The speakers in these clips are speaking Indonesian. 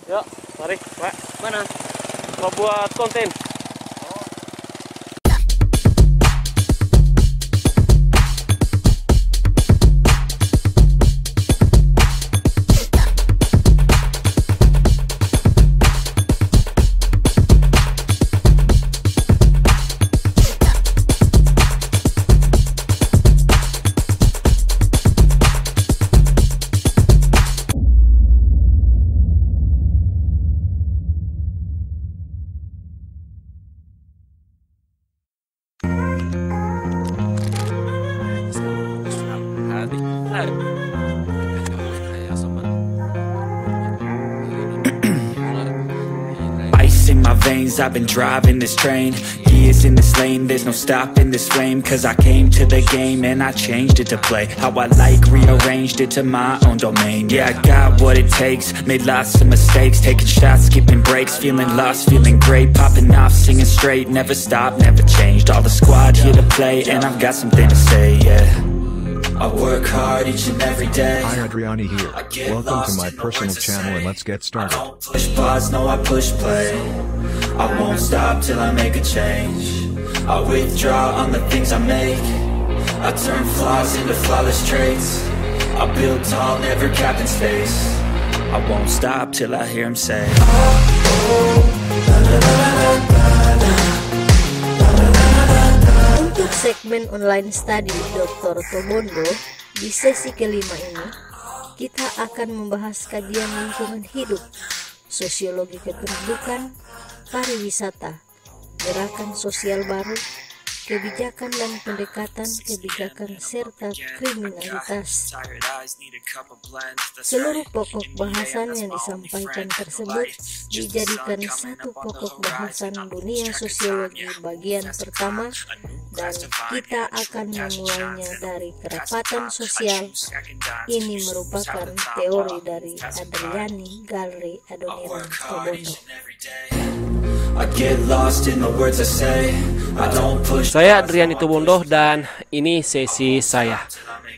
Yuk, mari, Pak. Mana? Mau buat konten. Ice in my veins, I've been driving this train. Years in this lane, there's no stopping this flame. Cause I came to the game and I changed it to play how I like, rearranged it to my own domain. Yeah, I got what it takes, made lots of mistakes, taking shots, skipping breaks, feeling lost, feeling great, popping off, singing straight, never stopped, never changed. All the squad here to play and I've got something to say, yeah. I work hard each and every day. Hi Adriani here. Welcome to my personal channel and let's get started. I don't push pause, no I push play. I won't stop till I make a change. I withdraw on the things I make. I turn flaws into flawless traits. I build tall, never capped in space. I won't stop till I hear him say Untuk segmen online study Dr. Tobondo, di sesi kelima ini, kita akan membahas kajian lingkungan hidup, sosiologi kependudukan, pariwisata, gerakan sosial baru, kebijakan dan pendekatan kebijakan serta kriminalitas. Seluruh pokok bahasan yang disampaikan tersebut dijadikan satu pokok bahasan dunia sosiologi bagian pertama, dan kita akan memulainya dari kerapatan sosial. Ini merupakan teori dari Adriani Gallery Adoniran Tobondo. Saya Adriani Tobondo dan ini sesi saya.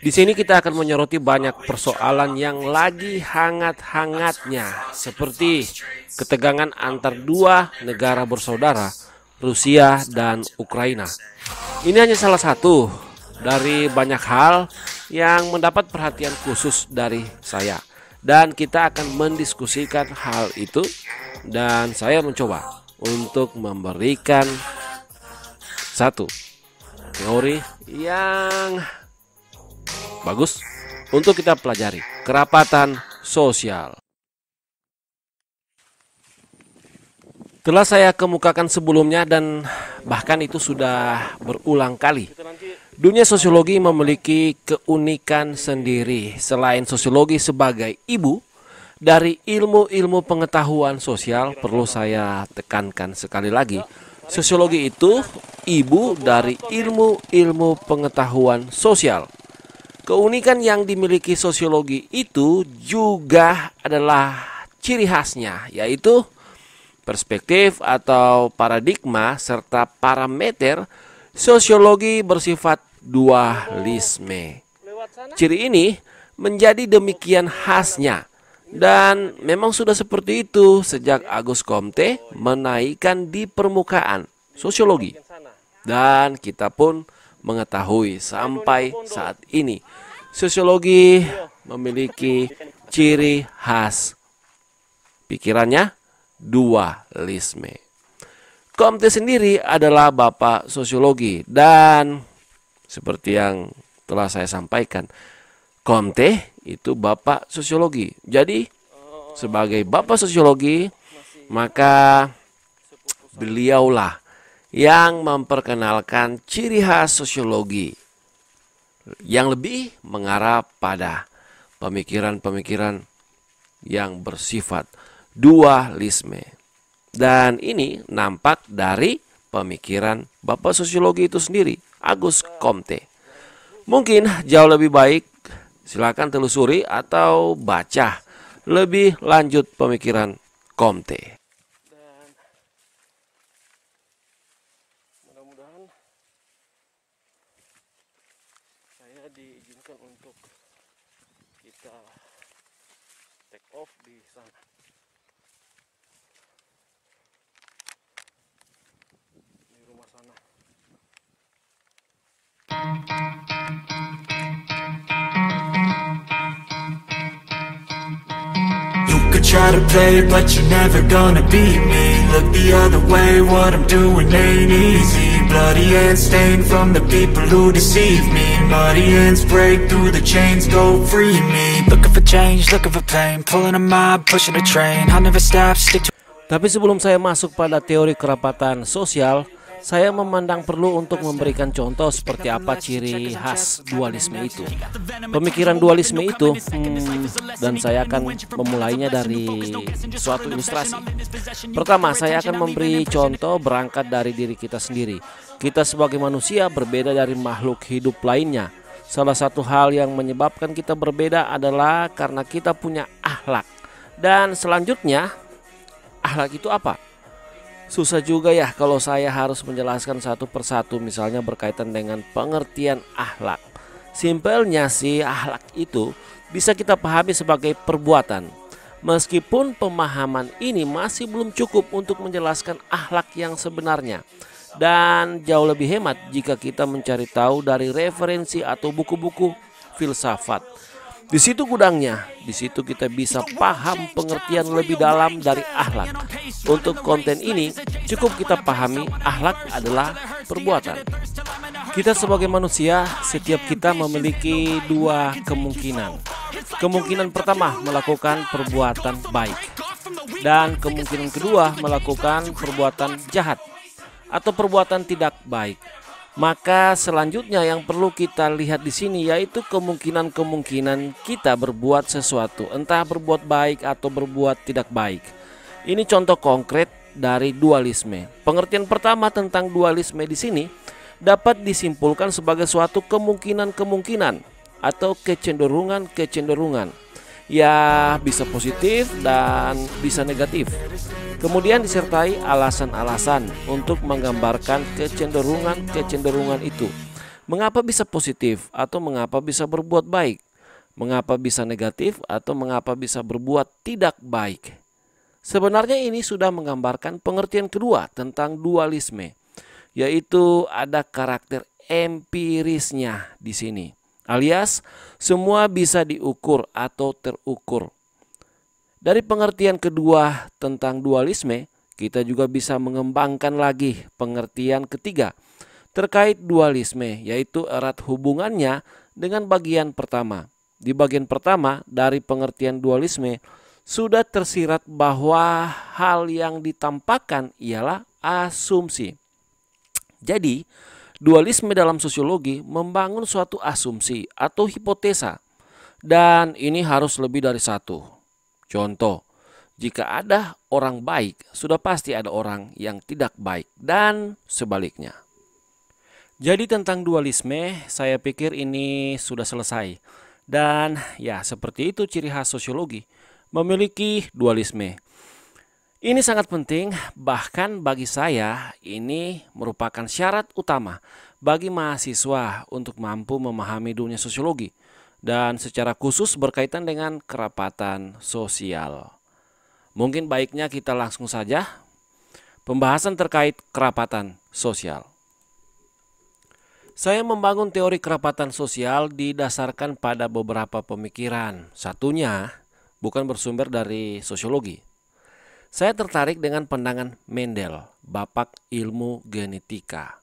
Di sini kita akan menyoroti banyak persoalan yang lagi hangat-hangatnya, seperti ketegangan antar dua negara bersaudara, Rusia dan Ukraina. Ini hanya salah satu dari banyak hal yang mendapat perhatian khusus dari saya, dan kita akan mendiskusikan hal itu, dan saya mencoba untuk memberikan satu teori yang bagus untuk kita pelajari, kerapatan sosial. Telah saya kemukakan sebelumnya dan bahkan itu sudah berulang kali. Dunia sosiologi memiliki keunikan sendiri. Selain sosiologi sebagai ibu dari ilmu-ilmu pengetahuan sosial, perlu saya tekankan sekali lagi, sosiologi itu ibu dari ilmu-ilmu pengetahuan sosial. Keunikan yang dimiliki sosiologi itu juga adalah ciri khasnya, yaitu perspektif atau paradigma serta parameter sosiologi bersifat dualisme. Ciri ini menjadi demikian khasnya, dan memang sudah seperti itu sejak Auguste Comte menaikkan di permukaan sosiologi. Dan kita pun mengetahui sampai saat ini sosiologi memiliki ciri khas pikirannya dualisme. Comte sendiri adalah bapak sosiologi, dan seperti yang telah saya sampaikan, Comte itu bapak sosiologi. Jadi sebagai bapak sosiologi, maka beliaulah yang memperkenalkan ciri khas sosiologi yang lebih mengarah pada pemikiran-pemikiran yang bersifat dualisme. Dan ini nampak dari pemikiran bapak sosiologi itu sendiri, Auguste Comte. Mungkin jauh lebih baik silakan telusuri atau baca lebih lanjut pemikiran Comte. Dan mudah-mudahan saya diizinkan untuk kita take off di sana. try to play, but you're never gonna beat me. Look the other way, what I'm doing ain't easy. Bloody hands stained from the people who deceive me. Muddy hands break through the chains, go free me. Looking for change, looking for pain, pulling a mob, pushing a train. I'll never stop, stick to. Tapi sebelum saya masuk pada teori kerapatan sosial, saya memandang perlu untuk memberikan contoh seperti apa ciri khas dualisme itu. Pemikiran dualisme itu, dan saya akan memulainya dari suatu ilustrasi. Pertama, saya akan memberi contoh berangkat dari diri kita sendiri. Kita sebagai manusia berbeda dari makhluk hidup lainnya. Salah satu hal yang menyebabkan kita berbeda adalah karena kita punya akhlak. Dan selanjutnya, akhlak itu apa? Susah juga ya kalau saya harus menjelaskan satu persatu, misalnya berkaitan dengan pengertian akhlak. Simpelnya sih, akhlak itu bisa kita pahami sebagai perbuatan. Meskipun pemahaman ini masih belum cukup untuk menjelaskan akhlak yang sebenarnya. Dan jauh lebih hemat jika kita mencari tahu dari referensi atau buku-buku filsafat. Di situ gudangnya, di situ kita bisa paham pengertian lebih dalam dari akhlak. Untuk konten ini cukup kita pahami akhlak adalah perbuatan. Kita sebagai manusia, setiap kita memiliki dua kemungkinan. Kemungkinan pertama melakukan perbuatan baik, dan kemungkinan kedua melakukan perbuatan jahat atau perbuatan tidak baik. Maka selanjutnya yang perlu kita lihat di sini yaitu kemungkinan-kemungkinan kita berbuat sesuatu, entah berbuat baik atau berbuat tidak baik. Ini contoh konkret dari dualisme. Pengertian pertama tentang dualisme di sini dapat disimpulkan sebagai suatu kemungkinan-kemungkinan atau kecenderungan-kecenderungan. Ya, bisa positif dan bisa negatif. Kemudian disertai alasan-alasan untuk menggambarkan kecenderungan-kecenderungan itu. Mengapa bisa positif atau mengapa bisa berbuat baik? Mengapa bisa negatif atau mengapa bisa berbuat tidak baik? Sebenarnya ini sudah menggambarkan pengertian kedua tentang dualisme, yaitu ada karakter empirisnya di sini. Alias semua bisa diukur atau terukur. Dari pengertian kedua tentang dualisme, kita juga bisa mengembangkan lagi pengertian ketiga terkait dualisme, yaitu erat hubungannya dengan bagian pertama. Di bagian pertama dari pengertian dualisme sudah tersirat bahwa hal yang ditampakkan ialah asumsi. Jadi, dualisme dalam sosiologi membangun suatu asumsi atau hipotesa, dan ini harus lebih dari satu. Contoh, jika ada orang baik, sudah pasti ada orang yang tidak baik, dan sebaliknya. Jadi tentang dualisme, saya pikir ini sudah selesai. Dan ya, seperti itu ciri khas sosiologi, memiliki dualisme. Ini sangat penting, bahkan bagi saya ini merupakan syarat utama bagi mahasiswa untuk mampu memahami dunia sosiologi. Dan secara khusus berkaitan dengan kerapatan sosial. Mungkin baiknya kita langsung saja pembahasan terkait kerapatan sosial. Saya membangun teori kerapatan sosial didasarkan pada beberapa pemikiran. Satunya bukan bersumber dari sosiologi. Saya tertarik dengan pandangan Mendel, bapak ilmu genetika.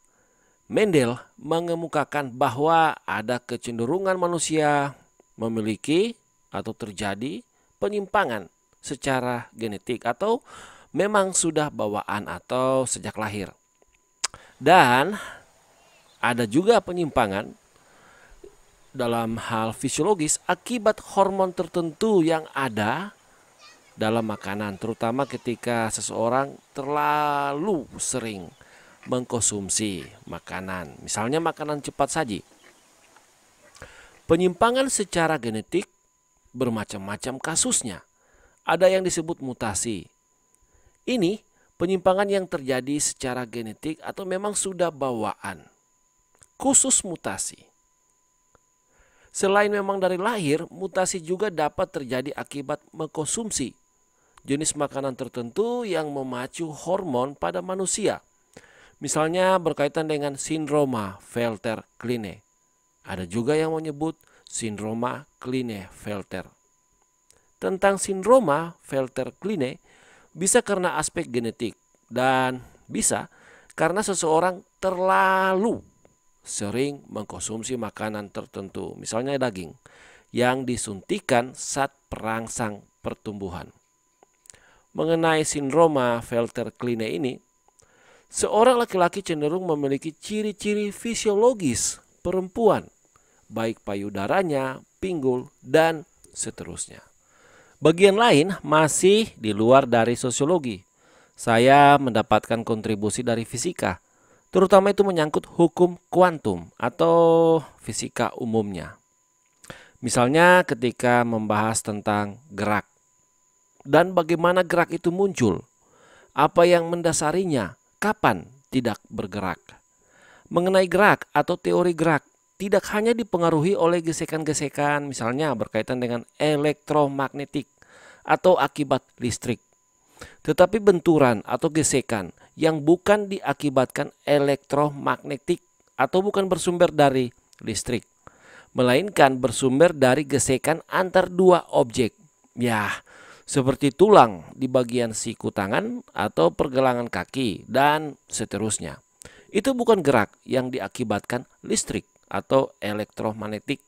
Mendel mengemukakan bahwa ada kecenderungan manusia memiliki atau terjadi penyimpangan secara genetik atau memang sudah bawaan atau sejak lahir. Dan ada juga penyimpangan dalam hal fisiologis akibat hormon tertentu yang ada dalam makanan, terutama ketika seseorang terlalu sering mengkonsumsi makanan, misalnya makanan cepat saji. Penyimpangan secara genetik bermacam-macam kasusnya. Ada yang disebut mutasi. Ini penyimpangan yang terjadi secara genetik atau memang sudah bawaan. Khusus mutasi. Selain memang dari lahir, mutasi juga dapat terjadi akibat mengkonsumsi jenis makanan tertentu yang memacu hormon pada manusia. Misalnya berkaitan dengan sindroma Velter-Kline. Ada juga yang menyebut sindroma Klinefelter. tentang sindroma Felter-Kleene bisa karena aspek genetik dan bisa karena seseorang terlalu sering mengkonsumsi makanan tertentu, misalnya daging, yang disuntikan saat perangsang pertumbuhan. Mengenai sindroma Felter-Kleene ini, seorang laki-laki cenderung memiliki ciri-ciri fisiologis perempuan, baik payudaranya, pinggul, dan seterusnya. Bagian lain masih di luar dari sosiologi. Saya mendapatkan kontribusi dari fisika, terutama itu menyangkut hukum kuantum atau fisika umumnya. Misalnya ketika membahas tentang gerak dan bagaimana gerak itu muncul, apa yang mendasarinya, kapan tidak bergerak. Mengenai gerak atau teori gerak, tidak hanya dipengaruhi oleh gesekan-gesekan, misalnya berkaitan dengan elektromagnetik atau akibat listrik, tetapi benturan atau gesekan yang bukan diakibatkan elektromagnetik atau bukan bersumber dari listrik, melainkan bersumber dari gesekan antar dua objek. Ya, seperti tulang di bagian siku tangan atau pergelangan kaki dan seterusnya. Itu bukan gerak yang diakibatkan listrik atau elektromagnetik.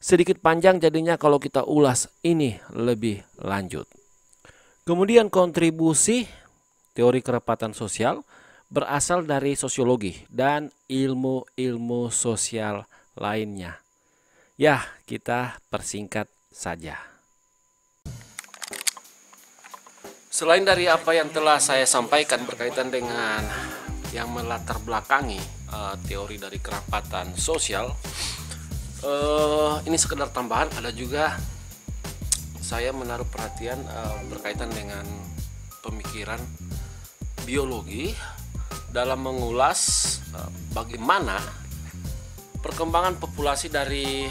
Sedikit panjang jadinya kalau kita ulas ini lebih lanjut. Kemudian kontribusi teori kerapatan sosial berasal dari sosiologi dan ilmu-ilmu sosial lainnya. Ya, kita persingkat saja. Selain dari apa yang telah saya sampaikan berkaitan dengan yang melatar belakangi teori dari kerapatan sosial, ini sekedar tambahan. Ada juga saya menaruh perhatian berkaitan dengan pemikiran biologi dalam mengulas bagaimana perkembangan populasi dari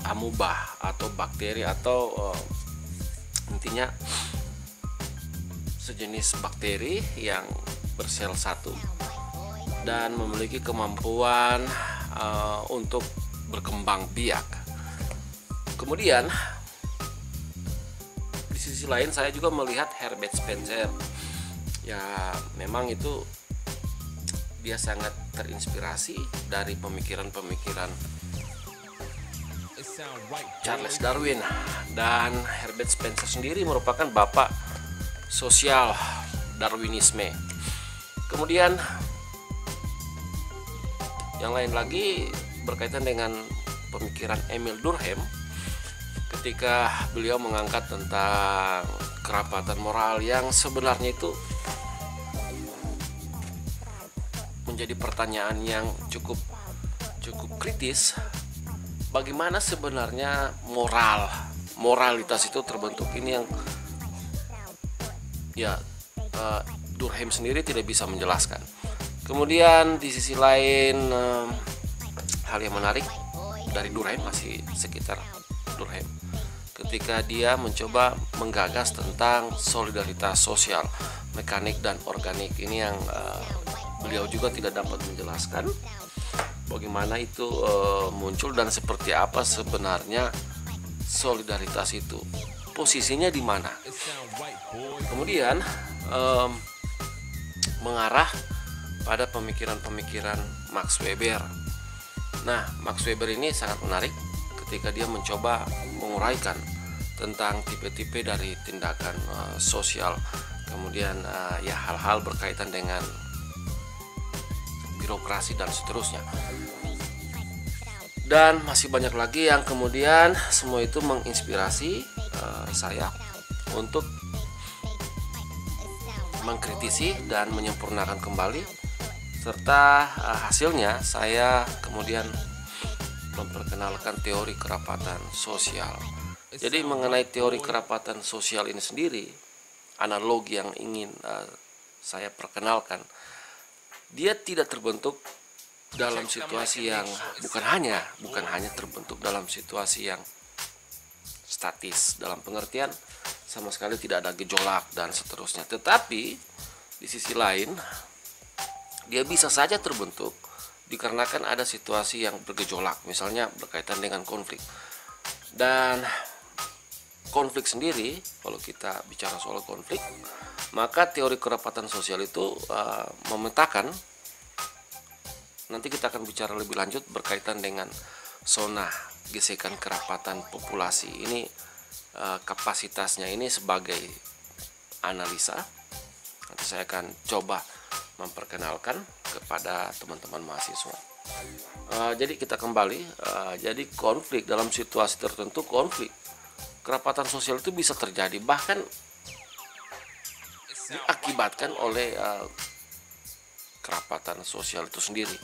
amuba atau bakteri atau intinya sejenis bakteri yang bersel satu dan memiliki kemampuan untuk berkembang biak. Kemudian di sisi lain saya juga melihat Herbert Spencer. Ya, memang itu dia sangat terinspirasi dari pemikiran-pemikiran Charles Darwin, dan Herbert Spencer sendiri merupakan bapak sosial Darwinisme. Kemudian yang lain lagi berkaitan dengan pemikiran Emil Durkheim ketika beliau mengangkat tentang kerapatan moral yang sebenarnya itu menjadi pertanyaan yang cukup kritis. Bagaimana sebenarnya moralitas itu terbentuk? Ini yang ya Durkheim sendiri tidak bisa menjelaskan. Kemudian di sisi lain hal yang menarik dari Durkheim, masih sekitar Durkheim, ketika dia mencoba menggagas tentang solidaritas sosial, mekanik dan organik. Ini yang beliau juga tidak dapat menjelaskan bagaimana itu muncul dan seperti apa sebenarnya solidaritas itu, posisinya di mana. Kemudian mengarah pada pemikiran-pemikiran Max Weber. Nah, Max Weber ini sangat menarik ketika dia mencoba menguraikan tentang tipe-tipe dari tindakan sosial, kemudian ya hal-hal berkaitan dengan birokrasi dan seterusnya. Dan masih banyak lagi yang kemudian semua itu menginspirasi saya untuk mengkritisi dan menyempurnakan kembali, serta hasilnya saya kemudian memperkenalkan teori kerapatan sosial. Jadi mengenai teori kerapatan sosial ini sendiri, analogi yang ingin saya perkenalkan, dia tidak terbentuk dalam situasi yang bukan hanya terbentuk dalam situasi yang statis, dalam pengertian sama sekali tidak ada gejolak dan seterusnya. Tetapi di sisi lain dia bisa saja terbentuk dikarenakan ada situasi yang bergejolak, misalnya berkaitan dengan konflik. Dan konflik sendiri, kalau kita bicara soal konflik, maka teori kerapatan sosial itu memetakan, nanti kita akan bicara lebih lanjut berkaitan dengan zona gesekan kerapatan populasi. Ini kapasitasnya ini sebagai analisa. Nanti saya akan coba memperkenalkan kepada teman-teman mahasiswa. Jadi kita kembali, jadi konflik dalam situasi tertentu, konflik kerapatan sosial itu bisa terjadi, bahkan diakibatkan oleh kerapatan sosial itu sendiri.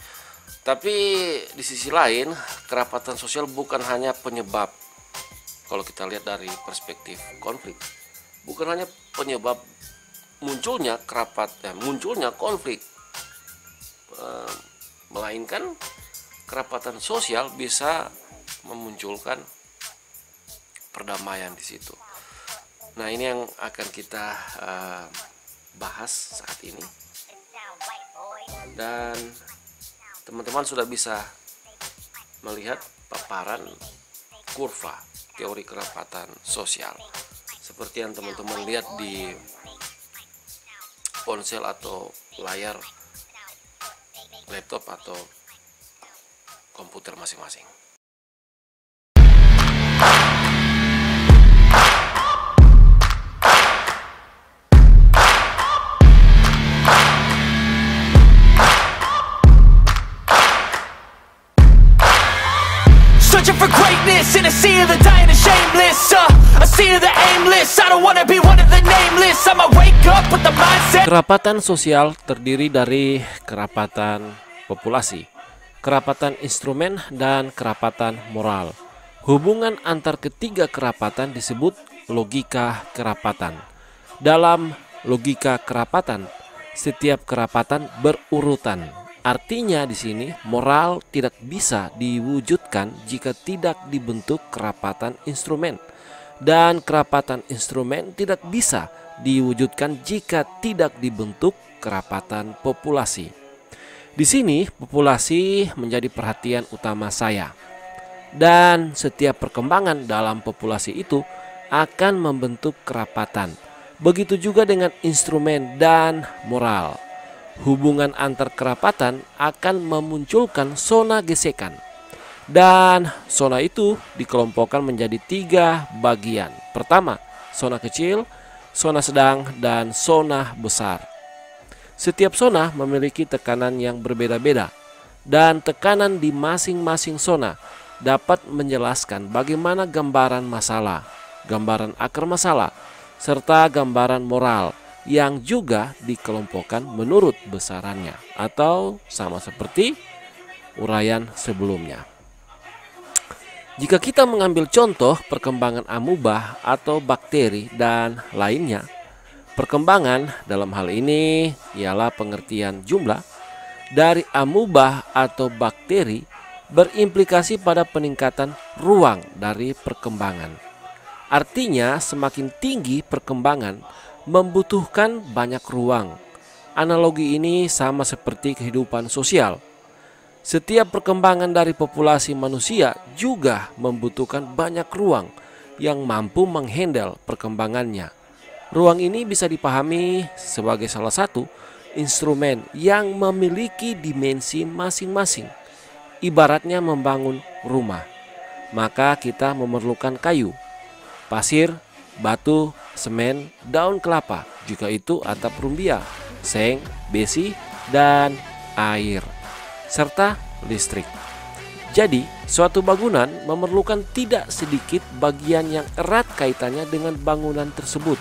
Tapi di sisi lain, kerapatan sosial bukan hanya penyebab. Kalau kita lihat dari perspektif konflik, bukan hanya penyebab munculnya munculnya konflik, melainkan kerapatan sosial bisa memunculkan perdamaian di situ. Nah, ini yang akan kita bahas saat ini, dan teman-teman sudah bisa melihat paparan kurva teori kerapatan sosial seperti yang teman-teman lihat di ponsel atau layar laptop atau komputer masing-masing. Searching for greatness in a sea of the dying and shameless, a sea of the aimless. I don't wanna be one of the nameless. I'ma wake up with the mindset. Kerapatan sosial terdiri dari kerapatan populasi, kerapatan instrumen, dan kerapatan moral. Hubungan antar ketiga kerapatan disebut logika kerapatan. Dalam logika kerapatan, setiap kerapatan berurutan. Artinya di sini moral tidak bisa diwujudkan jika tidak dibentuk kerapatan instrumen, dan kerapatan instrumen tidak bisa diwujudkan jika tidak dibentuk kerapatan populasi. Di sini populasi menjadi perhatian utama saya, dan setiap perkembangan dalam populasi itu akan membentuk kerapatan. Begitu juga dengan instrumen dan moral. Hubungan antar kerapatan akan memunculkan zona gesekan, dan zona itu dikelompokkan menjadi 3 bagian. Pertama, zona kecil, zona sedang, dan zona besar. Setiap zona memiliki tekanan yang berbeda-beda, dan tekanan di masing-masing zona dapat menjelaskan bagaimana gambaran masalah, gambaran akar masalah, serta gambaran moral yang juga dikelompokkan menurut besarannya, atau sama seperti uraian sebelumnya. Jika kita mengambil contoh perkembangan amuba atau bakteri dan lainnya, perkembangan dalam hal ini ialah pengertian jumlah dari amuba atau bakteri berimplikasi pada peningkatan ruang dari perkembangan. Artinya semakin tinggi perkembangan membutuhkan banyak ruang. Analogi ini sama seperti kehidupan sosial. Setiap perkembangan dari populasi manusia juga membutuhkan banyak ruang yang mampu menghandle perkembangannya. Ruang ini bisa dipahami sebagai salah satu instrumen yang memiliki dimensi masing-masing. Ibaratnya membangun rumah, maka kita memerlukan kayu, pasir, batu, semen, daun kelapa, juga itu atap rumbia, seng, besi, dan air, serta listrik. Jadi, suatu bangunan memerlukan tidak sedikit bagian yang erat kaitannya dengan bangunan tersebut.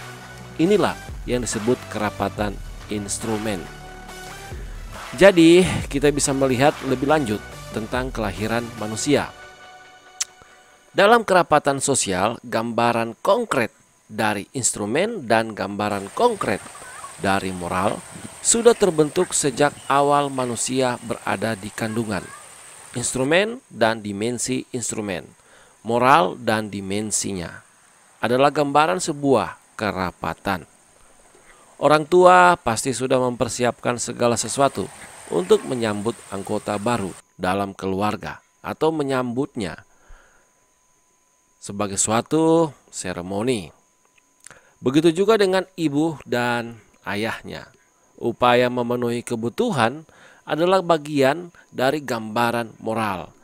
Inilah yang disebut kerapatan instrumen. Jadi, kita bisa melihat lebih lanjut tentang kelahiran manusia. Dalam kerapatan sosial, gambaran konkret dari instrumen dan gambaran konkret dari moral sudah terbentuk sejak awal manusia berada di kandungan. Instrumen dan dimensi instrumen, moral dan dimensinya adalah gambaran sebuah kerapatan. Orang tua pasti sudah mempersiapkan segala sesuatu untuk menyambut anggota baru dalam keluarga atau menyambutnya sebagai suatu seremoni. Begitu juga dengan ibu dan ayahnya. Upaya memenuhi kebutuhan adalah bagian dari gambaran moral.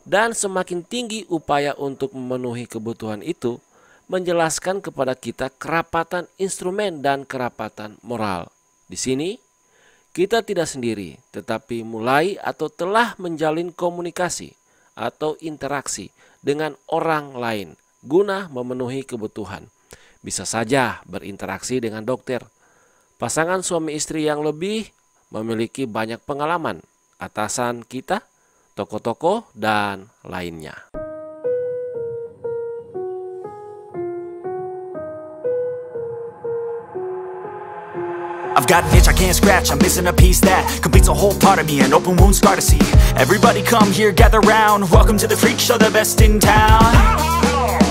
Dan semakin tinggi upaya untuk memenuhi kebutuhan itu, menjelaskan kepada kita kerapatan instrumen dan kerapatan moral. Di sini, kita tidak sendiri, tetapi mulai atau telah menjalin komunikasi atau interaksi dengan orang lain guna memenuhi kebutuhan. Bisa saja berinteraksi dengan dokter, pasangan suami istri yang lebih memiliki banyak pengalaman, atasan kita, tokoh-tokoh, dan lainnya. I've got an itch I can't scratch, I'm missing a piece that completes a whole part of me, an open wound scar to see. Everybody come here, gather round, welcome to the freak show, the best in town.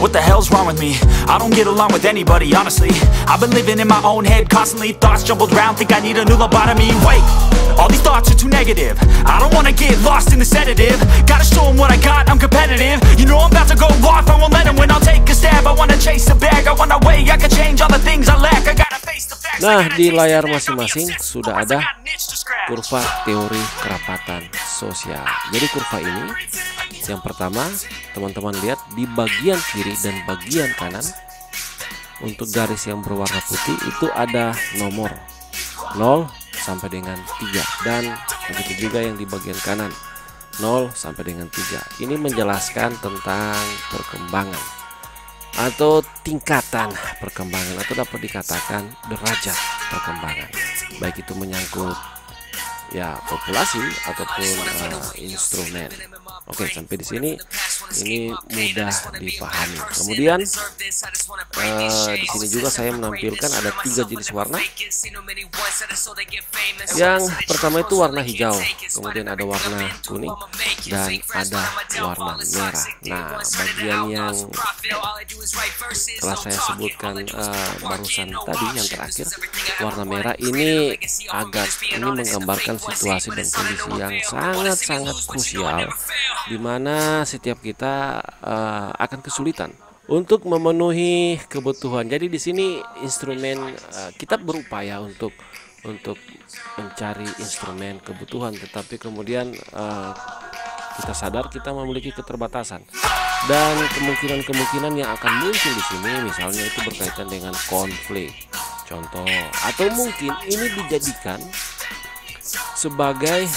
What the hell's wrong with me? I don't get along with anybody, honestly. I've been living in my own head constantly, thoughts jumbled round, think I need a new lobotomy. Wait, all these thoughts are too negative, I don't wanna get lost in the sedative. Gotta show them what I got, I'm competitive. You know I'm about to go off, I won't let them win, I'll take a stab. I wanna chase a bag, I wanna weigh, I can change all the things I lack. I gotta face the facts. Nah, di layar masing-masing sudah ada kurva teori kerapatan sosial. Jadi kurva ini, yang pertama teman-teman lihat di bagian kiri dan bagian kanan, untuk garis yang berwarna putih itu ada nomor 0 sampai dengan 3, dan begitu juga yang di bagian kanan 0 sampai dengan 3. Ini menjelaskan tentang perkembangan atau tingkatan perkembangan, atau dapat dikatakan derajat perkembangan, baik itu menyangkut ya populasi ataupun instrumen. Oke, sampai di sini ini mudah dipahami. Kemudian di sini juga saya menampilkan ada 3 jenis warna. Yang pertama itu warna hijau, kemudian ada warna kuning, dan ada warna merah. Nah, bagian yang telah saya sebutkan barusan tadi, yang terakhir, warna merah ini menggambarkan situasi dan kondisi yang sangat-sangat krusial, di mana setiap kita akan kesulitan untuk memenuhi kebutuhan. Jadi di sini instrumen kita berupaya untuk mencari instrumen kebutuhan, tetapi kemudian kita sadar kita memiliki keterbatasan dan kemungkinan-kemungkinan yang akan muncul di sini, misalnya itu berkaitan dengan konflik, contoh, atau mungkin ini dijadikan sebagai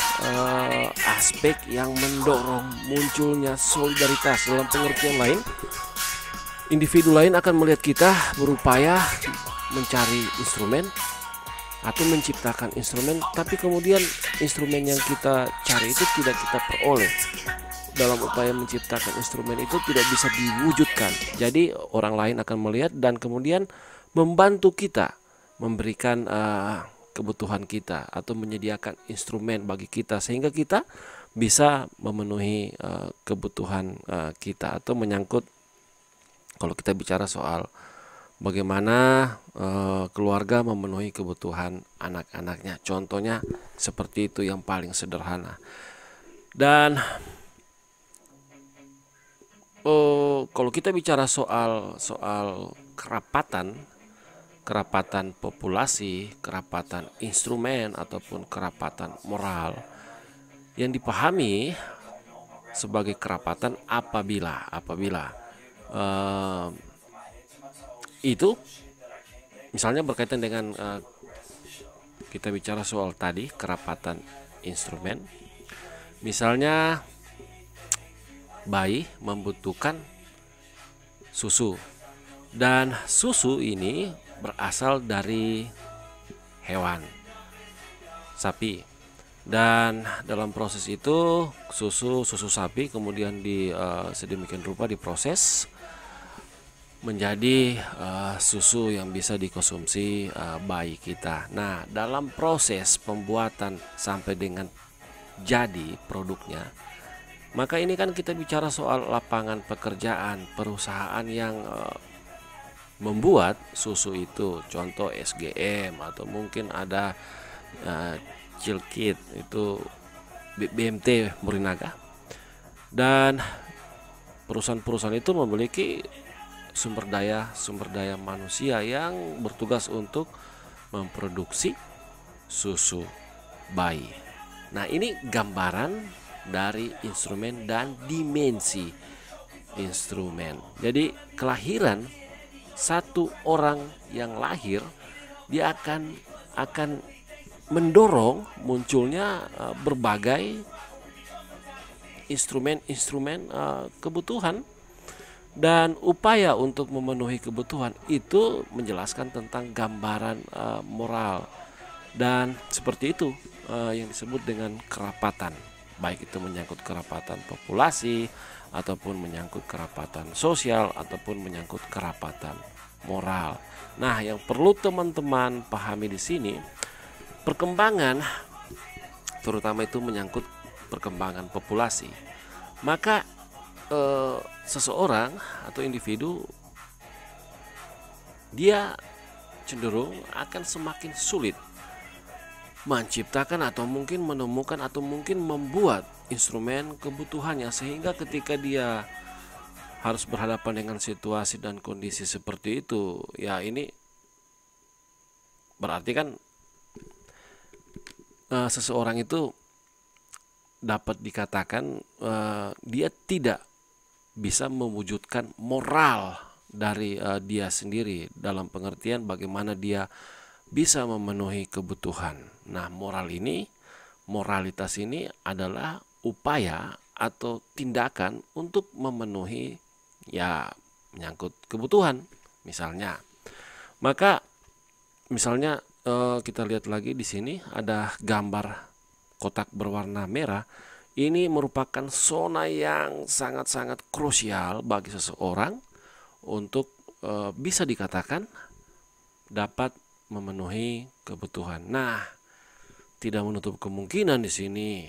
aspek yang mendorong munculnya solidaritas. Dalam pengertian lain, individu lain akan melihat kita berupaya mencari instrumen atau menciptakan instrumen, tapi kemudian instrumen yang kita cari itu tidak kita peroleh. Dalam upaya menciptakan instrumen itu tidak bisa diwujudkan. Jadi orang lain akan melihat dan kemudian membantu kita memberikan kebutuhan kita atau menyediakan instrumen bagi kita, sehingga kita bisa memenuhi kebutuhan kita, atau menyangkut kalau kita bicara soal bagaimana keluarga memenuhi kebutuhan anak-anaknya, contohnya seperti itu yang paling sederhana. Dan kalau kita bicara soal kerapatan populasi, kerapatan instrumen, ataupun kerapatan moral, yang dipahami sebagai kerapatan apabila itu misalnya berkaitan dengan kita bicara soal tadi kerapatan instrumen, misalnya bayi membutuhkan susu, dan susu ini berasal dari hewan sapi, dan dalam proses itu susu sapi kemudian sedemikian rupa diproses menjadi susu yang bisa dikonsumsi bayi kita. Nah, dalam proses pembuatan sampai dengan jadi produknya, maka ini kan kita bicara soal lapangan pekerjaan, perusahaan yang membuat susu itu, contoh SGM, atau mungkin ada Cilkit, itu BMT Morinaga, dan perusahaan-perusahaan itu memiliki sumber daya manusia yang bertugas untuk memproduksi susu bayi. Nah, ini gambaran dari instrumen dan dimensi instrumen. Jadi kelahiran satu orang yang lahir, dia akan mendorong munculnya berbagai instrumen kebutuhan dan upaya untuk memenuhi kebutuhan. Itu menjelaskan tentang gambaran moral, dan seperti itu yang disebut dengan kerapatan, baik itu menyangkut kerapatan populasi ataupun menyangkut kerapatan sosial ataupun menyangkut kerapatan moral. Nah, yang perlu teman-teman pahami di sini, perkembangan terutama itu menyangkut perkembangan populasi. Maka seseorang atau individu dia cenderung akan semakin sulit menciptakan atau mungkin menemukan atau mungkin membuat instrumen kebutuhannya, sehingga ketika dia harus berhadapan dengan situasi dan kondisi seperti itu, ya ini berarti kan seseorang itu dapat dikatakan dia tidak bisa mewujudkan moral dari dia sendiri, dalam pengertian bagaimana dia bisa memenuhi kebutuhan. Nah, moralitas ini adalah upaya atau tindakan untuk memenuhi menyangkut kebutuhan. Misalnya, kita lihat lagi di sini ada gambar kotak berwarna merah. Ini merupakan zona yang sangat-sangat krusial bagi seseorang untuk bisa dikatakan dapat memenuhi kebutuhan. Nah, tidak menutup kemungkinan di sini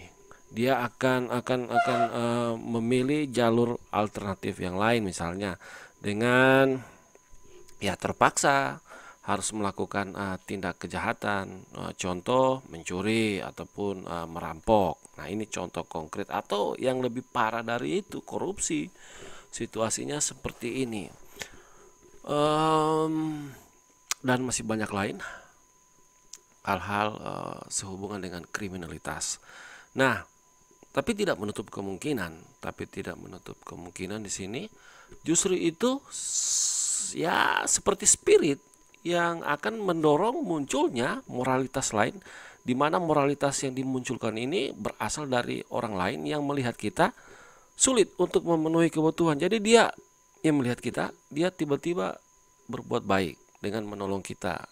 dia akan memilih jalur alternatif yang lain, misalnya dengan terpaksa harus melakukan tindak kejahatan, contoh mencuri ataupun merampok. Nah, ini contoh konkret, atau yang lebih parah dari itu, korupsi. Situasinya seperti ini. Dan masih banyak lain hal-hal sehubungan dengan kriminalitas. Nah, tapi tidak menutup kemungkinan di sini justru itu seperti spirit yang akan mendorong munculnya moralitas lain, di mana moralitas yang dimunculkan ini berasal dari orang lain yang melihat kita sulit untuk memenuhi kebutuhan. Jadi dia yang melihat kita, dia tiba-tiba berbuat baik dengan menolong kita.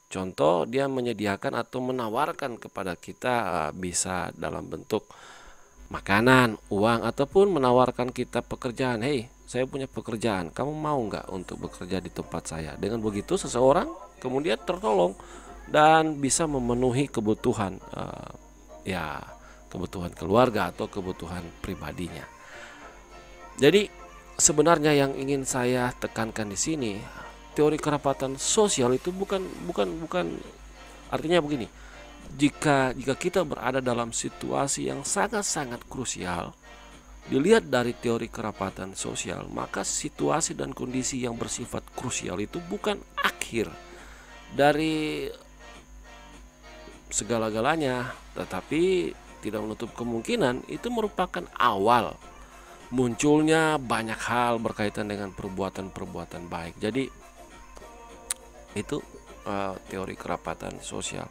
Contoh, dia menyediakan atau menawarkan kepada kita, bisa dalam bentuk makanan, uang, ataupun menawarkan kita pekerjaan. Hei, saya punya pekerjaan, kamu mau nggak untuk bekerja di tempat saya? Dengan begitu seseorang kemudian tertolong dan bisa memenuhi kebutuhan, kebutuhan keluarga atau kebutuhan pribadinya. Jadi sebenarnya yang ingin saya tekankan di sini, teori kerapatan sosial itu bukan artinya begini. Jika kita berada dalam situasi yang sangat-sangat krusial, dilihat dari teori kerapatan sosial, maka situasi dan kondisi yang bersifat krusial itu bukan akhir dari segala-galanya, tetapi tidak menutup kemungkinan itu merupakan awal munculnya banyak hal berkaitan dengan perbuatan-perbuatan baik. Jadi itu teori kerapatan sosial.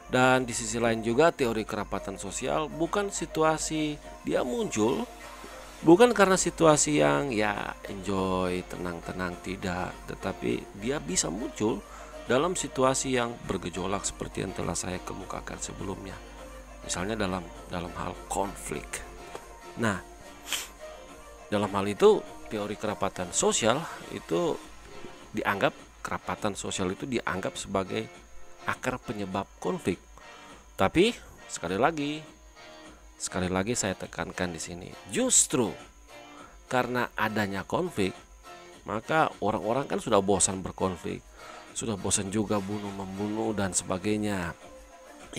Dan di sisi lain juga, teori kerapatan sosial bukan situasi dia muncul bukan karena situasi yang enjoy, tenang-tenang, tidak, tetapi dia bisa muncul dalam situasi yang bergejolak seperti yang telah saya kemukakan sebelumnya. Misalnya dalam hal konflik. Nah, dalam hal itu teori kerapatan sosial itu kerapatan sosial itu dianggap sebagai akar penyebab konflik. Tapi sekali lagi saya tekankan di sini, justru karena adanya konflik, maka orang-orang kan sudah bosan berkonflik, sudah bosan juga bunuh-membunuh dan sebagainya,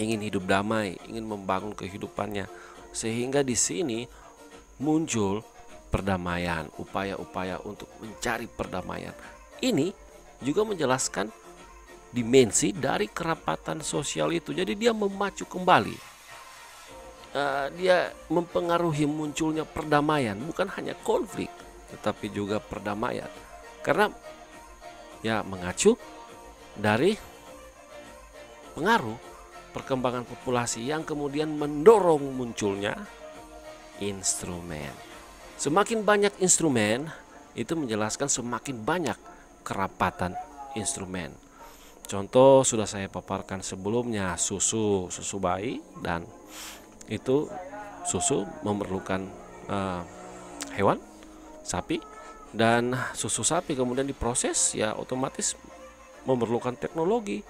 ingin hidup damai, ingin membangun kehidupannya, sehingga di sini muncul perdamaian, upaya-upaya untuk mencari perdamaian. Ini juga menjelaskan dimensi dari kerapatan sosial itu. Jadi dia memacu kembali, dia mempengaruhi munculnya perdamaian, bukan hanya konflik tetapi juga perdamaian, karena ya mengacu dari pengaruh perkembangan populasi yang kemudian mendorong munculnya instrumen. Semakin banyak instrumen, itu menjelaskan semakin banyak kerapatan instrumen. Contoh sudah saya paparkan sebelumnya, susu bayi, dan itu susu memerlukan hewan, sapi, dan susu sapi kemudian diproses, ya otomatis memerlukan teknologi,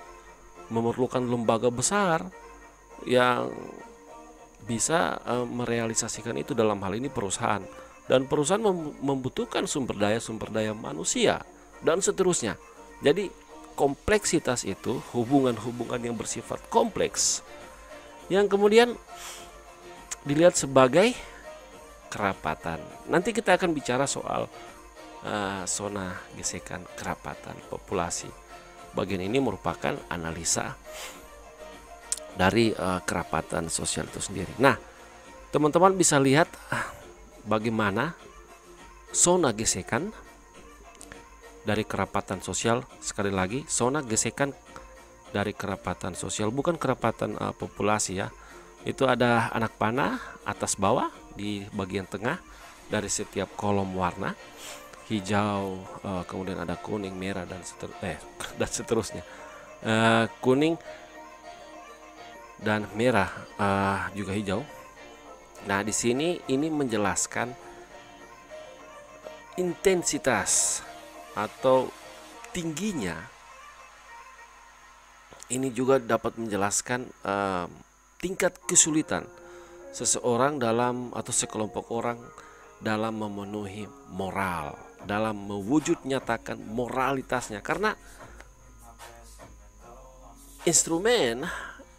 memerlukan lembaga besar yang bisa merealisasikan itu, dalam hal ini perusahaan, dan perusahaan membutuhkan sumber daya manusia dan seterusnya. Jadi kompleksitas itu, hubungan-hubungan yang bersifat kompleks yang kemudian dilihat sebagai kerapatan. Nanti kita akan bicara soal zona gesekan kerapatan populasi. Bagian ini merupakan analisa dari kerapatan sosial itu sendiri. Nah, teman-teman bisa lihat bagaimana zona gesekan dari kerapatan sosial. Sekali lagi, zona gesekan dari kerapatan sosial, bukan kerapatan populasi ya. Itu ada anak panah atas bawah di bagian tengah dari setiap kolom warna, hijau, kemudian ada kuning, merah, dan seterusnya. Kuning dan merah, juga hijau. Nah, di sini ini menjelaskan intensitas atau tingginya. Ini juga dapat menjelaskan tingkat kesulitan seseorang dalam, atau sekelompok orang dalam memenuhi moral, dalam mewujud nyatakan moralitasnya, karena instrumen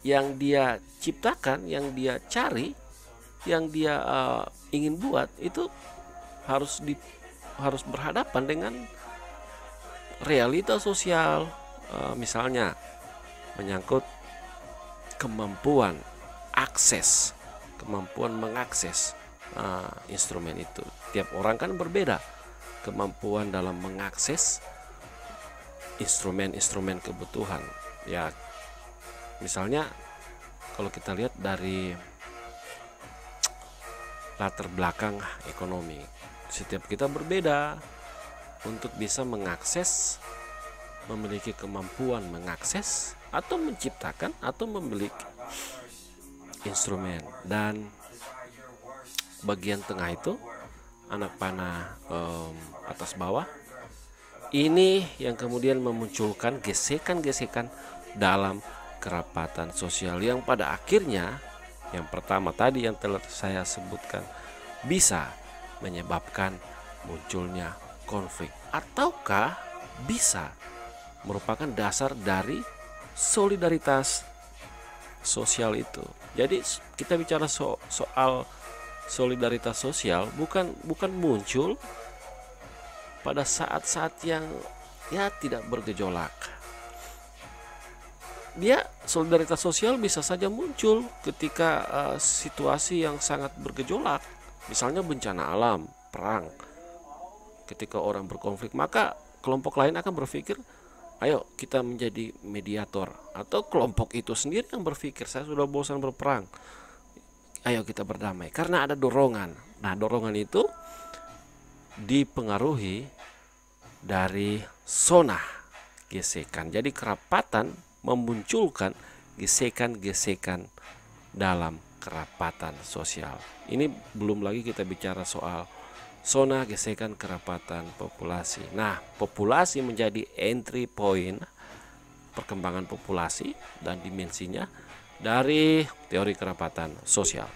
yang dia ciptakan, yang dia cari, yang dia ingin buat itu harus berhadapan dengan realita sosial, misalnya menyangkut kemampuan mengakses instrumen itu. Tiap orang kan berbeda kemampuan dalam mengakses instrumen-instrumen kebutuhan. Ya, misalnya kalau kita lihat dari latar belakang ekonomi, setiap kita berbeda untuk bisa mengakses, memiliki kemampuan mengakses atau menciptakan atau memiliki instrumen. Dan bagian tengah itu anak panah atas bawah, ini yang kemudian memunculkan gesekan-gesekan dalam kerapatan sosial, yang pada akhirnya yang pertama tadi yang telah saya sebutkan bisa menyebabkan munculnya konflik, ataukah bisa merupakan dasar dari solidaritas sosial itu. Jadi kita bicara soal solidaritas sosial bukan muncul pada saat-saat yang ya tidak bergejolak. Dia solidaritas sosial bisa saja muncul ketika situasi yang sangat bergejolak, misalnya bencana alam, perang. Ketika orang berkonflik, maka kelompok lain akan berpikir, ayo kita menjadi mediator, atau kelompok itu sendiri yang berpikir, saya sudah bosan berperang, ayo kita berdamai, karena ada dorongan. Nah, dorongan itu dipengaruhi dari zona gesekan. Jadi kerapatan memunculkan gesekan-gesekan dalam kerapatan sosial. Ini belum lagi kita bicara soal zona gesekan kerapatan populasi. Nah, populasi menjadi entry point perkembangan populasi dan dimensinya dari teori kerapatan sosial.